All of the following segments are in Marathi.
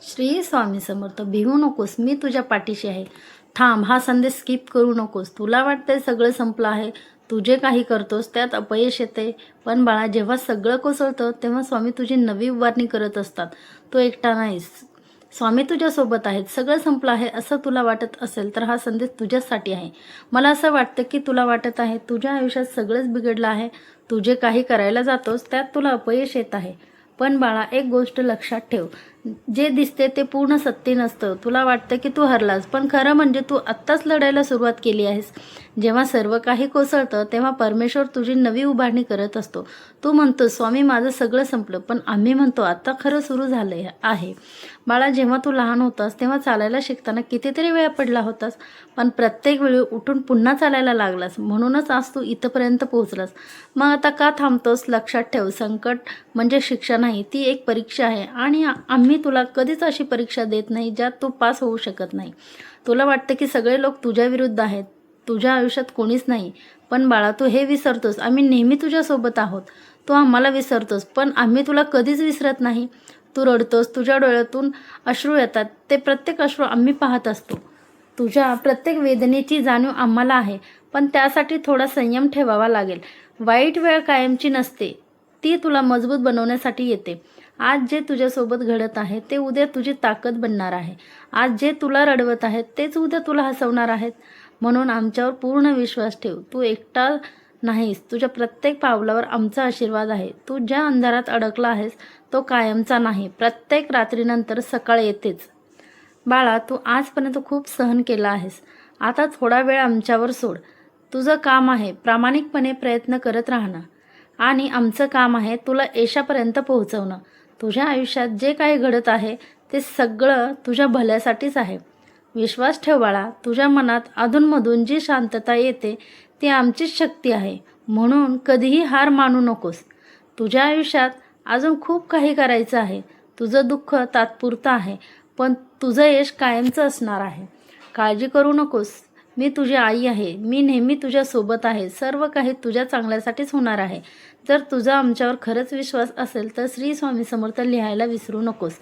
श्री स्वामी समर्थ. भिवू नकोस, मी तुझ्या पाठीशी आहे. थांब, हा संदेश स्किप करू नकोस. तुला वाटतंय सगळं संपलं आहे, तू जे काही करतोस त्यात अपयश येते, पण बाळा जेव्हा सगळं कोसळतं तेव्हा स्वामी तुझी नवी उभारणी करत असतात. तू एकटा नाहीस, स्वामी तुझ्यासोबत आहेत. सगळं संपलं आहे असं तुला वाटत असेल तर हा संदेश तुझ्यासाठी आहे. मला असं वाटतं की तुला वाटत आहे तुझ्या आयुष्यात सगळंच बिघडलं आहे, तू जे काही करायला जातोस त्यात तुला अपयश येत आहे. पण बाळा, एक गोष्ट लक्षात ठेव, जे दिसते ते पूर्ण सत्य नसतं. तुला वाटतं की तू हरलास, पण खरं म्हणजे तू आत्ताच लढायला सुरुवात केली आहेस. जेव्हा सर्व काही कोसळतं तेव्हा परमेश्वर तुझी नवी उभारणी करत असतो. तू म्हणतो स्वामी माझं सगळं संपलं, पण आम्ही म्हणतो आता खरं सुरू झालं आहे. बाळा, जेव्हा तू लहान होतास तेव्हा चालायला शिकताना कितीतरी वेळा पडला होतास, पण प्रत्येक वेळी उठून पुन्हा चालायला लागलास. म्हणूनच आज तू इथपर्यंत पोहोचलास. मग आता का थांबतोस? लक्षात ठेव, संकट म्हणजे शिक्षा नाही, ती एक परीक्षा आहे. आणि आम्ही तुला कधीच अशी परीक्षा देत नाही ज्यात तू पास होऊ शकत नाही. तुला वाटतं की सगळे लोक तुझ्या विरुद्ध आहेत, तुझ्या आयुष्यात कोणीच नाही. पण बाळा, तू हे विसरतोस, आम्ही नेहमी तुझ्यासोबत आहोत. तू आम्हाला विसरतोस, पण आम्ही तुला कधीच विसरत नाही. तू रडतोस, तुझ्या डोळ्यातून अश्रू येतात, ते प्रत्येक अश्रू आम्ही पाहत असतो. तुझ्या प्रत्येक वेदनेची जाणीव आम्हाला आहे, पण त्यासाठी थोडा संयम ठेवावा लागेल. वाईट वेळ कायमची नसते, ती तुला मजबूत बनवण्यासाठी येते. आज जे तुझ्यासोबत घडत आहे ते उद्या तुझी ताकद बनणार आहे. आज जे तुला रडवत आहेत तेच उद्या तुला हसवणार आहेत. म्हणून आमच्यावर पूर्ण विश्वास ठेव. तू एकटा नाहीस, तुझ्या प्रत्येक पावलावर आमचा आशीर्वाद आहे. तू ज्या अंधारात अडकला आहेस तो कायमचा नाही, प्रत्येक रात्रीनंतर सकाळ येतेच. बाळा, तू आजपर्यंत खूप सहन केला आहेस, आता थोडा वेळ आमच्यावर सोड. तुझं काम आहे प्रामाणिकपणे प्रयत्न करत राहणं, आणि आमचं काम आहे तुला यशापर्यंत पोहोचवणं. तुझ्या आयुष्यात जे काही घडत आहे ते सगळं तुझ्या भल्यासाठीच आहे. विश्वास ठेव बाळा, तुझ्या मनात अधूनमधून जी शांतता येते ती आमचीच शक्ती आहे. म्हणून कधीही हार मानू नकोस. तुझ्या आयुष्यात अजून खूप काही करायचं आहे. तुझं दुःख तात्पुरतं आहे, पण तुझं यश कायमचं असणार आहे. काळजी करू नकोस, मी तुझी आई आहे. मी नेहमी तुझ्या सोबत आहे. सर्व काही तुझ्या चांगल्यासाठीच होणार आहे. जर तुझा आमच्यावर खरंच विश्वास असेल तर श्री स्वामी समर्थ लिहायला विसरू नकोस.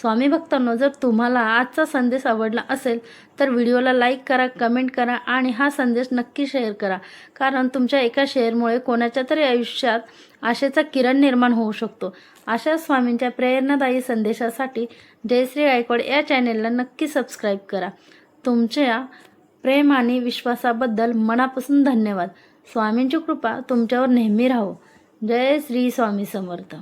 स्वामी भक्तांनो, जर तुम्हाला आजचा संदेश आवडला असेल तर व्हिडिओला लाईक करा, कमेंट करा आणि हा संदेश नक्की शेअर करा. कारण तुमच्या एका शेअरमुळे कोणाच्या तरी आयुष्यात आशेचा किरण निर्माण होऊ शकतो. अशा स्वामींच्या प्रेरणादायी संदेशासाठी जयश्री गायकवाड या चॅनेलला नक्की सबस्क्राईब करा. तुमच्या प्रेम आणि विश्वासाबद्दल मनापासून धन्यवाद. स्वामींची कृपा तुमच्यावर नेहमी राहो. जय श्री स्वामी समर्थ.